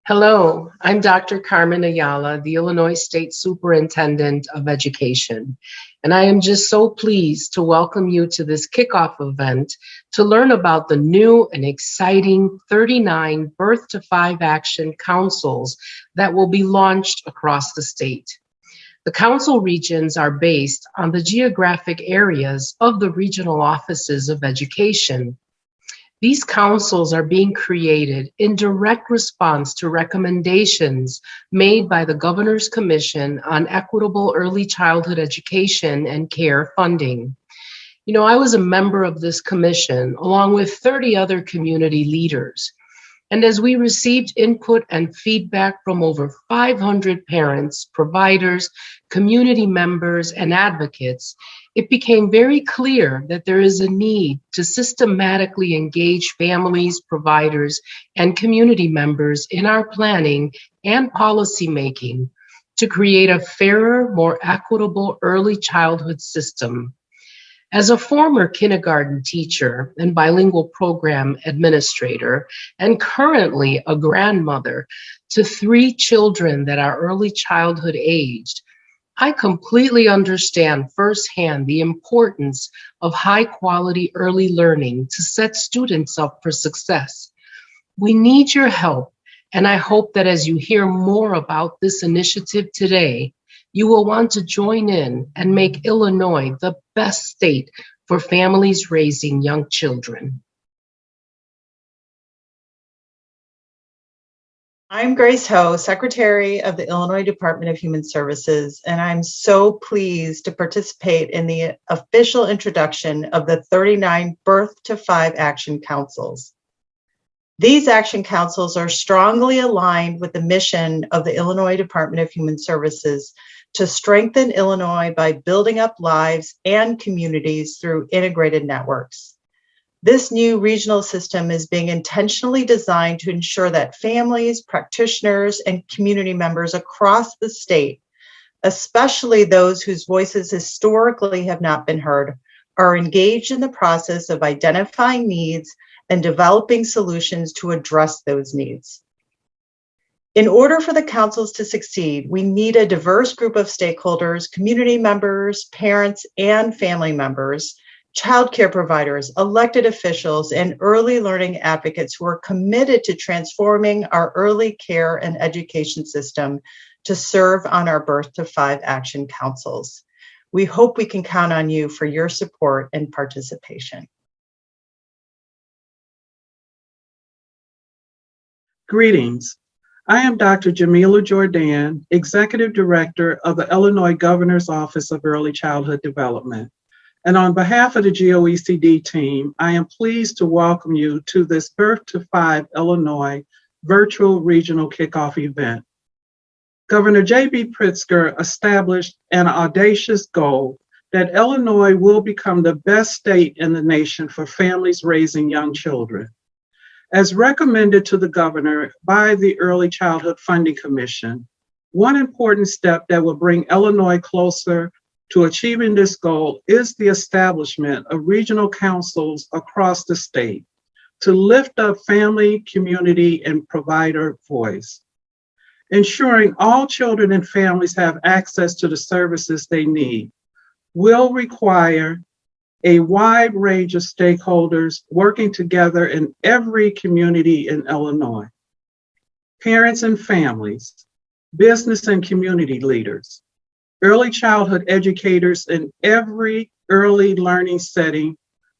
Hello, I'm Dr. Carmen Ayala, the Illinois State Superintendent of Education, and I am just so pleased to welcome you to this kickoff event to learn about the new and exciting 39 Birth to 5 Action Councils that will be launched across the state. The council regions are based on the geographic areas of the regional offices of education. These councils are being created in direct response to recommendations made by the Governor's Commission on Equitable Early Childhood Education and Care Funding. I was a member of this commission along with 30 other community leaders. And as we received input and feedback from over 500 parents, providers, community members, and advocates, it became very clear that there is a need to systematically engage families, providers, and community members in our planning and policymaking to create a fairer, more equitable early childhood system. As a former kindergarten teacher and bilingual program administrator, and currently a grandmother to 3 children that are early childhood aged, I completely understand firsthand the importance of high quality early learning to set students up for success. We need your help, and I hope that as you hear more about this initiative today, you will want to join in and make Illinois the best state for families raising young children. I'm Grace Ho, Secretary of the Illinois Department of Human Services, and I'm so pleased to participate in the official introduction of the 39 Birth to 5 Action Councils. These action councils are strongly aligned with the mission of the Illinois Department of Human Services to strengthen Illinois by building up lives and communities through integrated networks. This new regional system is being intentionally designed to ensure that families, practitioners, and community members across the state, especially those whose voices historically have not been heard, are engaged in the process of identifying needs and developing solutions to address those needs. In order for the councils to succeed, we need a diverse group of stakeholders, community members, parents, and family members, childcare providers, elected officials, and early learning advocates who are committed to transforming our early care and education system to serve on our Birth to 5 Action Councils. We hope we can count on you for your support and participation. Greetings. I am Dr. Jamila Jordan, Executive Director of the Illinois Governor's Office of Early Childhood Development. And on behalf of the GOECD team, I am pleased to welcome you to this Birth to 5 Illinois virtual regional kickoff event. Governor J.B. Pritzker established an audacious goal that Illinois will become the best state in the nation for families raising young children. As recommended to the governor by the Early Childhood Funding Commission, one important step that will bring Illinois closer to achieving this goal is the establishment of regional councils across the state to lift up family, community, and provider voice. Ensuring all children and families have access to the services they need will require a wide range of stakeholders working together in every community in Illinois. Parents and families, business and community leaders, early childhood educators in every early learning setting,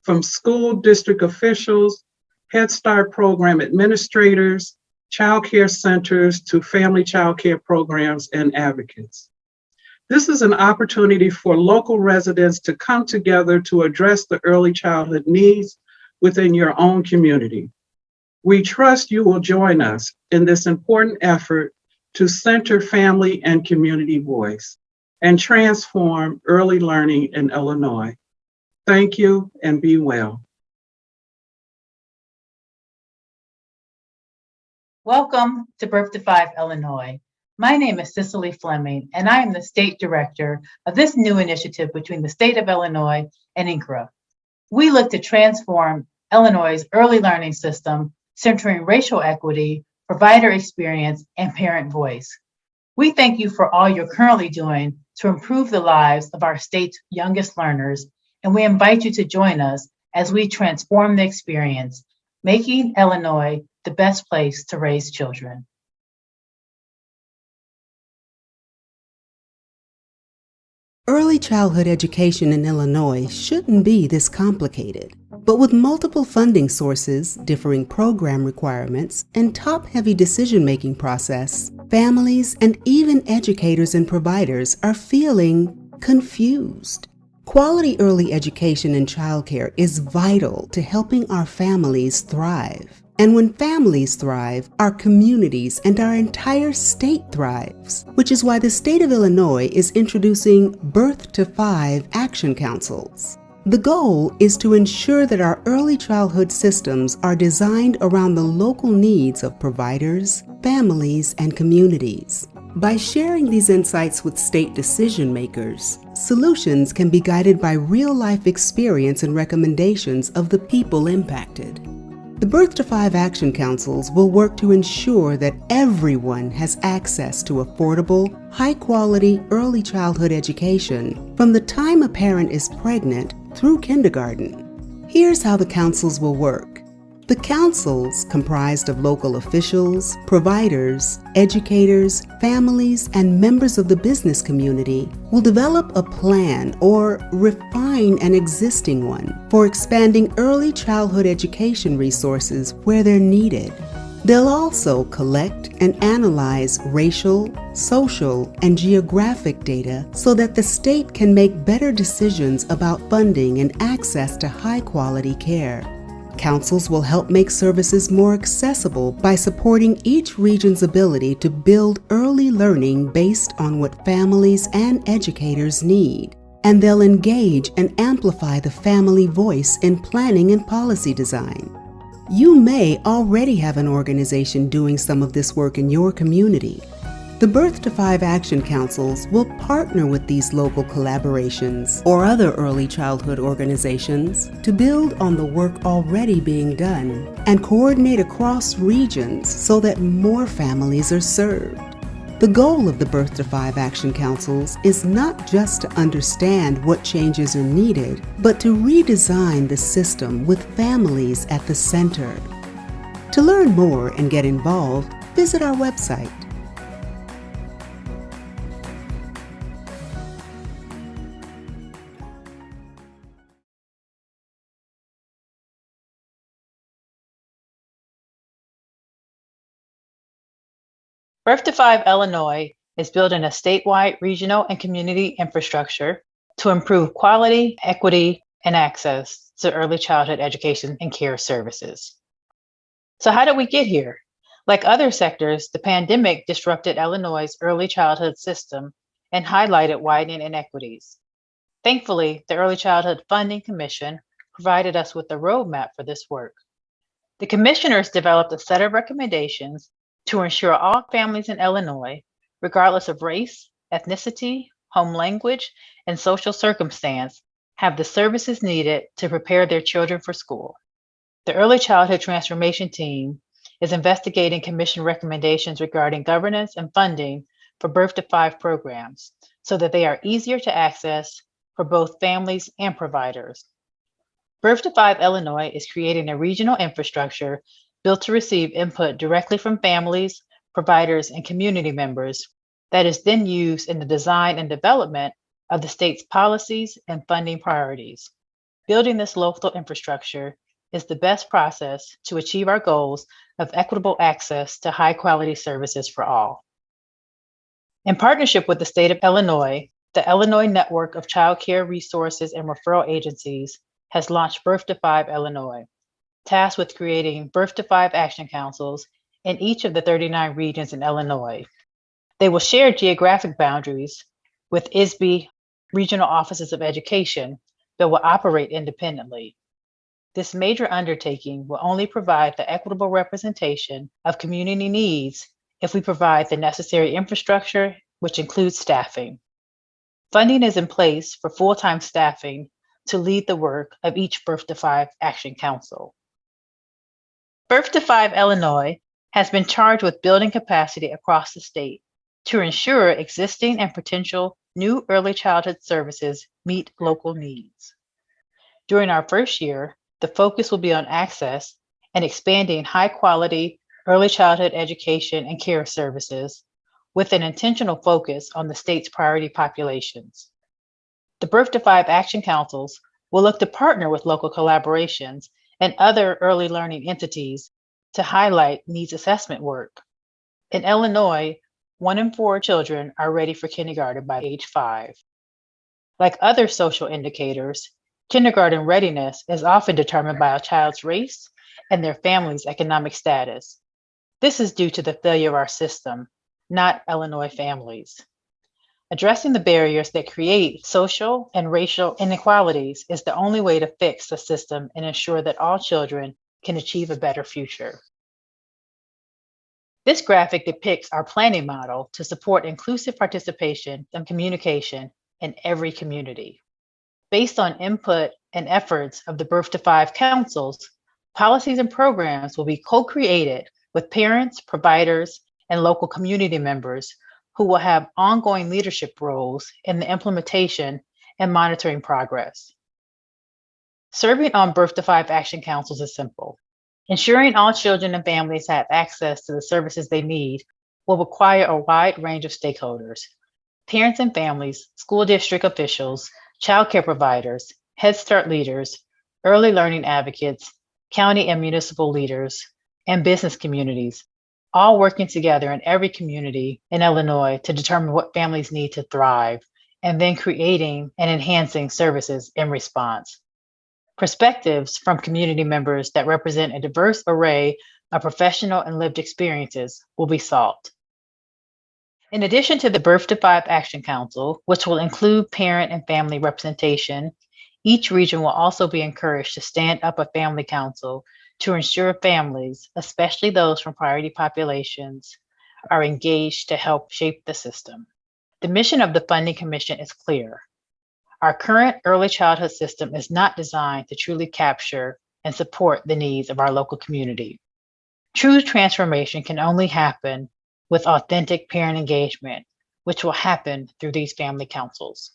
from school district officials, Head Start program administrators, child care centers to family child care programs and advocates. This is an opportunity for local residents to come together to address the early childhood needs within your own community. We trust you will join us in this important effort to center family and community voice and transform early learning in Illinois. Thank you and be well. Welcome to Birth to 5 Illinois. My name is Cicely Fleming, and I am the State Director of this new initiative between the state of Illinois and INCRA. We look to transform Illinois' early learning system, centering racial equity provider experience, and parent voice. We thank you for all you're currently doing to improve the lives of our state's youngest learners, and we invite you to join us as we transform the experience, making Illinois the best place to raise children. Early childhood education in Illinois shouldn't be this complicated. But with multiple funding sources, differing program requirements, and top-heavy decision-making process, families and even educators and providers are feeling confused. Quality early education and childcare is vital to helping our families thrive. And when families thrive, our communities and our entire state thrives, which is why the state of Illinois is introducing Birth to 5 Action Councils. The goal is to ensure that our early childhood systems are designed around the local needs of providers, families, and communities. By sharing these insights with state decision makers, solutions can be guided by real-life experience and recommendations of the people impacted. The Birth to 5 Action Councils will work to ensure that everyone has access to affordable, high-quality early childhood education from the time a parent is pregnant through kindergarten. Here's how the councils will work. The councils, comprised of local officials, providers, educators, families, and members of the business community, will develop a plan or refine an existing one for expanding early childhood education resources where they're needed. They'll also collect and analyze racial, social, and geographic data so that the state can make better decisions about funding and access to high-quality care. Councils will help make services more accessible by supporting each region's ability to build early learning based on what families and educators need. And they'll engage and amplify the family voice in planning and policy design. You may already have an organization doing some of this work in your community. The Birth to 5 Action Councils will partner with these local collaborations or other early childhood organizations to build on the work already being done and coordinate across regions so that more families are served. The goal of the Birth to 5 Action Councils is not just to understand what changes are needed, but to redesign the system with families at the center. To learn more and get involved, visit our website. Birth to 5 Illinois is building a statewide, regional, and community infrastructure to improve quality, equity, and access to early childhood education and care services. So how did we get here? Like other sectors, the pandemic disrupted Illinois' early childhood system and highlighted widening inequities. Thankfully, the Early Childhood Funding Commission provided us with a roadmap for this work. The commissioners developed a set of recommendations to ensure all families in Illinois, regardless of race, ethnicity, home language, and social circumstance, have the services needed to prepare their children for school. The Early Childhood Transformation Team is investigating commission recommendations regarding governance and funding for Birth to 5 programs so that they are easier to access for both families and providers. Birth to 5 Illinois is creating a regional infrastructure built to receive input directly from families, providers, and community members that is then used in the design and development of the state's policies and funding priorities. Building this local infrastructure is the best process to achieve our goals of equitable access to high-quality services for all. In partnership with the state of Illinois, the Illinois Network of Child Care Resources and Referral Agencies has launched Birth to 5 Illinois, tasked with creating Birth to 5 Action Councils in each of the 39 regions in Illinois. They will share geographic boundaries with ISB regional offices of education that will operate independently. This major undertaking will only provide the equitable representation of community needs if we provide the necessary infrastructure, which includes staffing. Funding is in place for full-time staffing to lead the work of each Birth to 5 Action Council. Birth to 5 Illinois has been charged with building capacity across the state to ensure existing and potential new early childhood services meet local needs. During our first year, the focus will be on access and expanding high-quality early childhood education and care services with an intentional focus on the state's priority populations. The Birth to 5 Action Councils will look to partner with local collaborations and other early learning entities to highlight needs assessment work. In Illinois, 1 in 4 children are ready for kindergarten by age 5. Like other social indicators, kindergarten readiness is often determined by a child's race and their family's economic status. This is due to the failure of our system, not Illinois families. Addressing the barriers that create social and racial inequalities is the only way to fix the system and ensure that all children can achieve a better future. This graphic depicts our planning model to support inclusive participation and communication in every community. Based on input and efforts of the Birth to 5 councils, policies and programs will be co-created with parents, providers, and local community members who will have ongoing leadership roles in the implementation and monitoring progress. Serving on Birth to 5 Action Councils is simple. Ensuring all children and families have access to the services they need will require a wide range of stakeholders: parents and families, school district officials, child care providers, Head Start leaders, early learning advocates, county and municipal leaders, and business communities, all working together in every community in Illinois to determine what families need to thrive, and then creating and enhancing services in response. Perspectives from community members that represent a diverse array of professional and lived experiences will be sought. In addition to the Birth to 5 Action Council, which will include parent and family representation, each region will also be encouraged to stand up a family council to ensure families, especially those from priority populations, are engaged to help shape the system. The mission of the Funding Commission is clear. Our current early childhood system is not designed to truly capture and support the needs of our local community. True transformation can only happen with authentic parent engagement, which will happen through these family councils.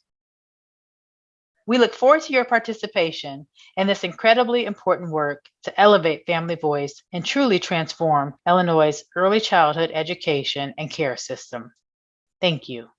We look forward to your participation in this incredibly important work to elevate family voice and truly transform Illinois' early childhood education and care system. Thank you.